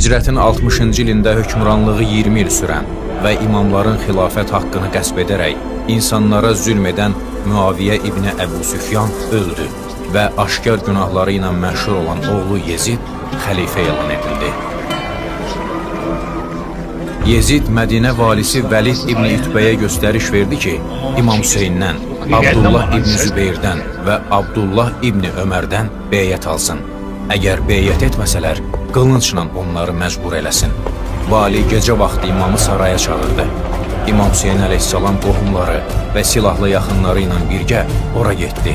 Hicrətin 60-cı ilində hökmranlığı 20 il sürən və imamların xilafət haqqını qəsb edərək insanlara zülm edən Müaviyə İbni Əbu Süfyan öldü və aşkar günahları ilə məşhur olan oğlu Yezid xəlifə elan edildi. Yezid Mədinə valisi Vəlid İbni İtbəyə göstəriş verdi ki, İmam Hüseyndən, Abdullah İbni Zübeyrdən və Abdullah İbni Ömərdən beyət alsın. Əgər beyət etməsələr, qılıncla onları məcbur eləsin. Vali gecə vaxtı imamı saraya çağırdı. İmam Hüseyin əleyhissalam qohumları və silahlı yaxınları ilə birgə ora getdi.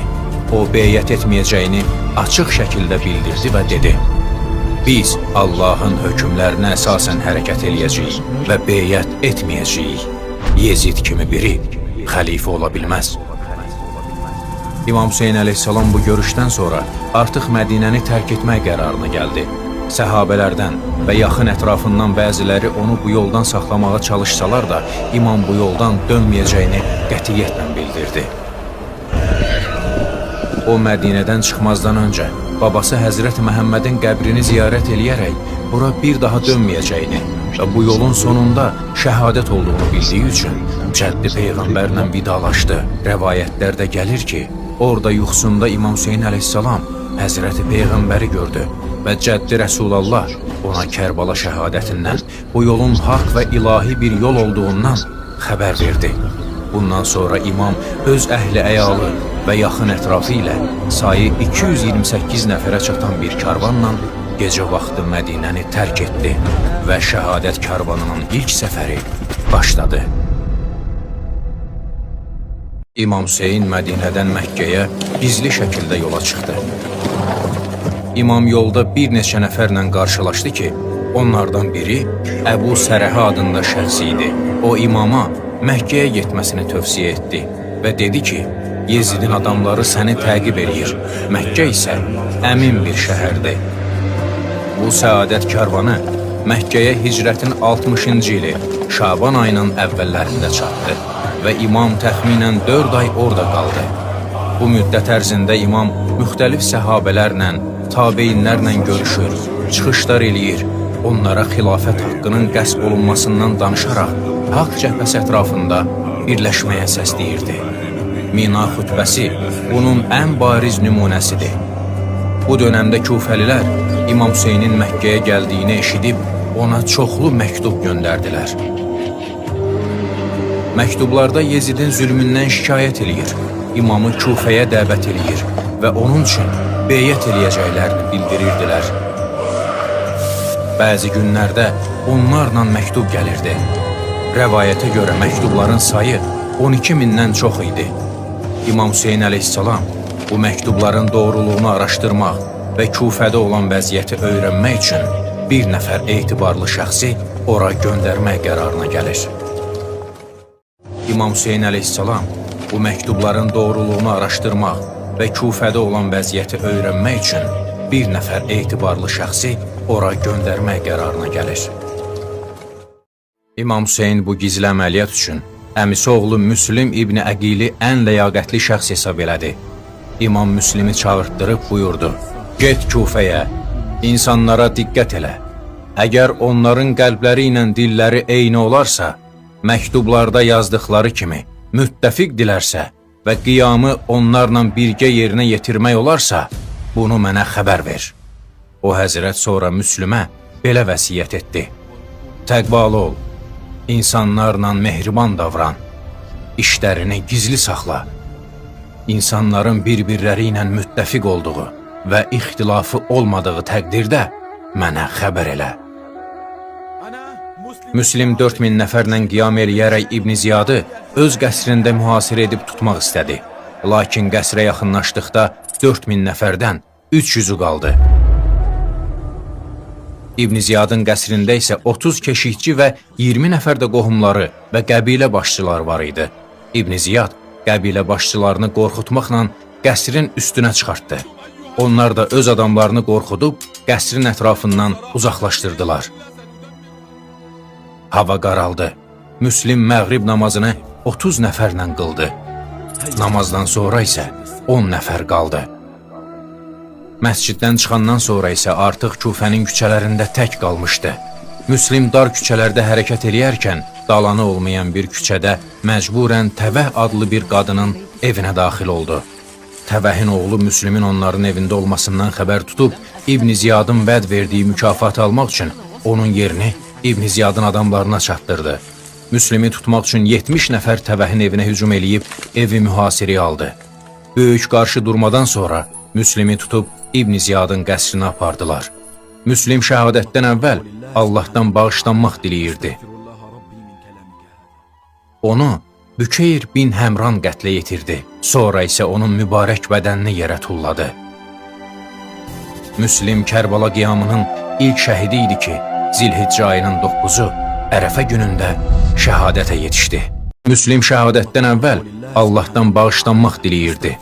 O, beyət etməyəcəyini açıq şəkildə bildirdi və dedi: "Biz Allahın hökmlərinə əsasən hərəkət eləyəcəyik və beyət etməyəcəyik. Yezid kimi biri xəlifə ola bilməz." İmam Hüseyin əleyhissalam bu görüşdən sonra artıq Mədinəni tərk etmək qərarına gəldi. Səhabələrdən və yaxın ətrafından bəziləri onu bu yoldan saxlamağa çalışsalar da, imam bu yoldan dönməyəcəyini qətiyyətlə bildirdi. O, Mədinədən çıxmazdan öncə babası Həzrət Məhəmmədin qəbrini ziyarət eləyərək bura bir daha dönməyəcəyini və bu yolun sonunda şəhadət olduğunu bildiyi üçün cəddi Peyğəmbərlə vidalaşdı. Rəvayətlərdə gəlir ki, orada yuxusunda İmam Hüseyin əleyhissalam Həzrəti Peyğəmbəri gördü və cəddi Rəsulallah ona Kərbala şəhadətindən, bu yolun haqq və ilahi bir yol olduğundan xəbər verdi. Bundan sonra imam öz əhli əyalı və yaxın ətrafı ilə sayı 228 nəfərə çatan bir karvanla gecə vaxtı Mədinəni tərk etdi və şəhadət karvanının ilk səfəri başladı. İmam Hüseyin Mədinədən Məkkəyə gizli şəkildə yola çıxdı. İmam yolda bir neçə nəfərlə qarşılaşdı ki, onlardan biri Əbu Sərəhə adında şəxs idi. O, imama Məkkəyə getməsini tövsiyə etdi və dedi ki, Yezidin adamları səni təqib edir, Məkkə isə əmin bir şəhərdir. Bu səadət karvanı Məkkəyə hicrətin 60-cı ili Şaban ayının əvvəllərində çatdı və imam təxminən 4 ay orada qaldı. Bu müddət ərzində imam müxtəlif səhabələrlə, tabeyinlərlə görüşür, çıxışlar eləyir, onlara xilafət haqqının qəsb olunmasından danışaraq haqq cəbhəsi ətrafında birləşməyə səsləyirdi. Mina xütbəsi bunun ən bariz nümunəsidir. Bu dönəmdə Kufəlilər İmam Hüseynin Məkkəyə gəldiyini eşidib ona çoxlu məktub göndərdilər. Məktublarda Yezidin zülmündən şikayət eləyir, imamı Kufəyə dəvət eləyir və onun üçün beyət eləyəcəklərini bildirirdilər. Bəzi günlərdə onlarla məktub gəlirdi. Rəvayətə görə məktubların sayı 12 mindən çox idi. İmam Hüseyin əleyhissalam bu məktubların doğruluğunu araşdırmaq və Kufədə olan vəziyyəti öyrənmək üçün bir nəfər etibarlı şəxsi ora göndərmək qərarına gəlir. İmam Hüseyin əleyhissalam bu məktubların doğruluğunu araşdırmaq və Kufədə olan vəziyyəti öyrənmək üçün bir nəfər etibarlı şəxsi ora göndərmək qərarına gəlir. İmam Hüseyin bu gizli əməliyyat üçün əmisi oğlu Müslim İbni Əqili ən ləyaqətli şəxs hesab elədi. İmam Müslimi çağırtdırıb buyurdu: "Get Kufəyə, insanlara diqqət elə. Əgər onların qəlbləri ilə dilləri eyni olarsa, məktublarda yazdıqları kimi müttəfiq dilərsə və qiyamı onlarla birgə yerinə yetirmək olarsa, bunu mənə xəbər ver." O həzrət sonra Müslümə belə vəsiyyət etdi: "Təqvalı ol, insanlarla mehriban davran, işlərini gizli saxla, insanların bir-birləri ilə müttəfiq olduğu və ixtilafı olmadığı təqdirdə mənə xəbər elə." Müslim 4000 nəfərlə qiyam eləyərək İbn Ziyadı öz qəsrində mühasirə edib tutmaq istədi. Lakin qəsrə yaxınlaşdıqda 4000 nəfərdən 300'ü qaldı. İbn Ziyadın qəsrində isə 30 keşikçi və 20 nəfər də qohumları və qəbilə başçıları var idi. İbn Ziyad qəbilə başçılarını qorxutmaqla qəsrin üstünə çıxartdı. Onlar da öz adamlarını qorxudub qəsrin ətrafından uzaqlaşdırdılar. Hava qaraldı. Müslim məğrib namazını 30 nəfərlə qıldı. Namazdan sonra isə 10 nəfər qaldı. Məsciddən çıxandan sonra isə artıq Küfənin küçələrində tək qalmışdı. Müslim dar küçələrdə hərəkət eləyərkən dalanı olmayan bir küçədə məcburən Təvəh adlı bir qadının evinə daxil oldu. Təvəhin oğlu Müslimin onların evində olmasından xəbər tutub İbn Ziyadın vəd verdiyi mükafatı almaq üçün onun yerini İbn Ziyadın adamlarına çatdırdı. Müslimi tutmaq üçün 70 nəfər Təvəhin evinə hücum eləyib evi mühasirəyə aldı. Böyük qarşı durmadan sonra Müslimi tutub İbn Ziyadın qəsrinə apardılar. Müslim şəhadətdən əvvəl Allahdan bağışlanmaq diləyirdi. Onu Bükeyr bin Həmran qətlə yetirdi. Sonra isə onun mübarək bədənini yerə tulladı. Müslim Kərbala qiyamının ilk şəhidi idi ki, Zilhiccə ayının 9-u Ərəfə günündə şəhadətə yetişdi. Müslim şəhadətdən əvvəl Allahdan bağışlanmaq diləyirdi.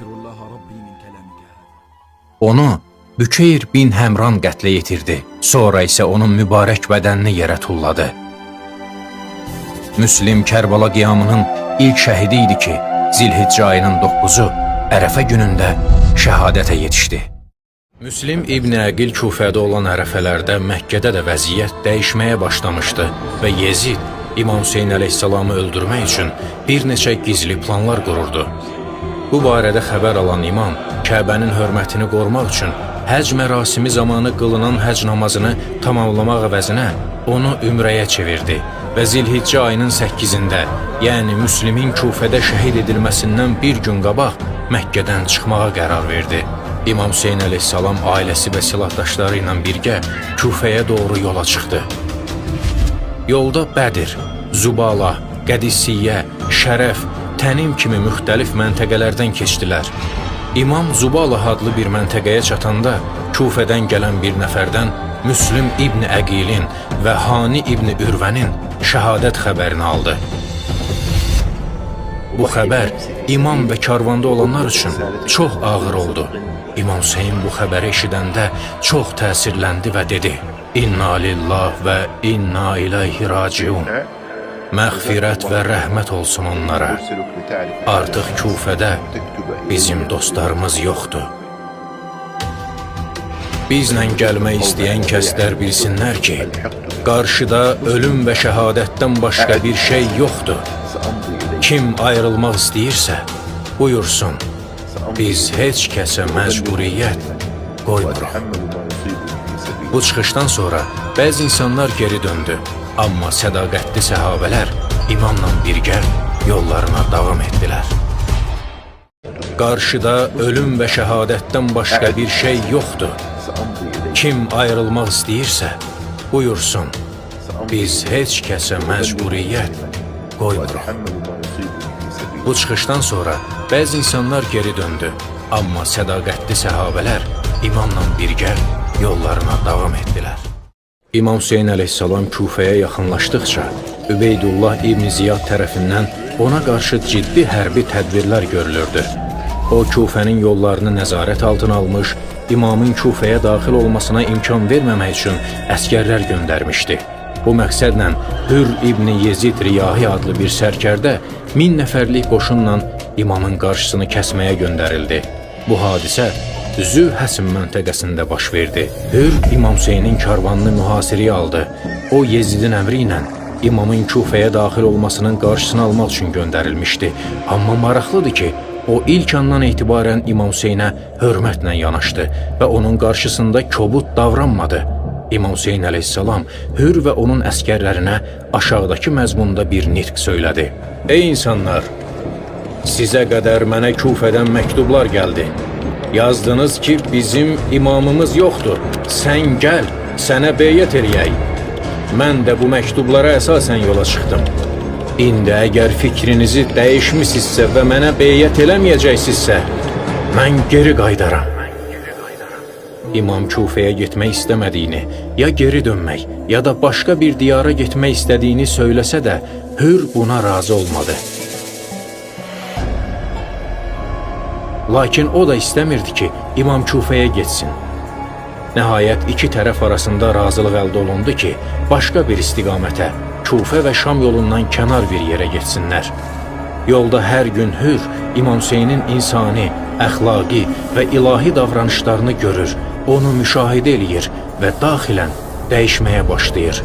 Onu Bükeyr bin Həmran qətlə yetirdi. Sonra isə onun mübarək bədənini yerə tulladı. Müslim Kərbala qiyamının ilk şəhidi idi ki, Zilhiccə ayının 9-u Ərəfə günündə şəhadətə yetişdi. Müslim İbn Əqil Küfədə olan ərəfələrdə Məkkədə də vəziyyət dəyişməyə başlamışdı və Yezid İmam Hüseyn əleyhissalamı öldürmək üçün bir neçə gizli planlar qururdu. Bu barədə xəbər alan imam Kəbənin hörmətini qorumaq üçün həc mərasimi zamanı qılınan həc namazını tamamlamaq əvəzinə onu ümrəyə çevirdi və Zilhiccə ayının 8-də, yəni Müslimin Küfədə şəhid edilməsindən bir gün qabaq Məkkədən çıxmağa qərar verdi. İmam Hüseyn əleyhissalam ailəsi və silahdaşları ilə birgə Küfəyə doğru yola çıxdı. Yolda Bədir, Zubala, Qədisiyyə, Şərəf, Tənim kimi müxtəlif məntəqələrdən keçdilər. İmam Zubala adlı bir məntəqəyə çatanda Küfədən gələn bir nəfərdən Müslim İbn Əqilin və Hani İbn Ürvənin şəhadət xəbərini aldı. Bu xəbər imam və karvanda olanlar üçün çox ağır oldu. İmam Hüseyn bu xəbəri eşidəndə çox təsirləndi və dedi: İnna lillah və inna ileyhi raciun. Məğfirət və rəhmət olsun onlara. Artıq Küfədə bizim dostlarımız yoxdur. Bizlə gəlmək istəyən kəslər bilsinlər ki, qarşıda ölüm və şəhadətdən başqa bir şey yoxdur. Kim ayrılmaq istəyirsə, buyursun. Biz heç kəsə məcburiyyət qoymuruq. Bu çıxışdan sonra bəzi insanlar geri döndü. Amma sədaqətli səhabələr imamla birgə yollarına davam etdilər. Qarşıda ölüm və şəhadətdən başqa bir şey yoxdur. Kim ayrılmaq istəyirsə, buyursun. Biz heç kəsə məcburiyyət qoymuruq. Bu çıxışdan sonra bəzi insanlar geri döndü. Amma sədaqətli səhabələr imamla birgə yollarına davam etdilər. İmam Hüseyn əleyhissalam Küfəyə yaxınlaşdıqca Übeydullah İbn Ziyad tərəfindən ona qarşı ciddi hərbi tədbirlər görülürdü. O, Küfənin yollarını nəzarət altına almış, imamın Küfəyə daxil olmasına imkan verməmək üçün əskərlər göndərmişdi. Bu məqsədlə Hür İbn Yezid Riyahi adlı bir sərkərdə 1000 nəfərlik qoşunla imamın qarşısını kəsməyə göndərildi. Bu hadisə Zülhəsim məntəqəsində baş verdi. Hür İmam Hüseynin karvanını mühasirəyə aldı. O, Yezidin əmri ilə imamın Küfəyə daxil olmasının qarşısını almaq üçün göndərilmişdi. Amma maraqlıdır ki, o ilk andan etibarən İmam Hüseynə hörmətlə yanaşdı və onun qarşısında kobud davranmadı. İmam Hüseyn əleyhissalam Hür və onun əskərlərinə aşağıdakı məzmunda bir nitq söylədi. Ey insanlar! Sizə qədər mənə Küfədən məktublar gəldi. Yazdınız ki, bizim imamımız yoxdur. Sən gəl, sənə beyyət eləyək. Mən də bu məktublara əsasən yola çıxdım. İndi əgər fikrinizi dəyişmisinizsə və mənə beyyət eləməyəcəksinizsə, mən geri qaydaram. İmam Küfəyə getmək istəmədiyini, ya geri dönmək, ya da başqa bir diyara getmək istədiyini söyləsə də, Hür buna razı olmadı. Lakin o da istəmirdi ki, İmam Küfəyə getsin. Nəhayət iki tərəf arasında razılıq əldə olundu ki, başqa bir istiqamətə, Küfə və Şam yolundan kənar bir yerə getsinlər. Yolda hər gün Hür İmam Hüseynin insani, əxlaqi və ilahi davranışlarını görür, onu müşahidə eləyir və daxilən dəyişməyə başlayır.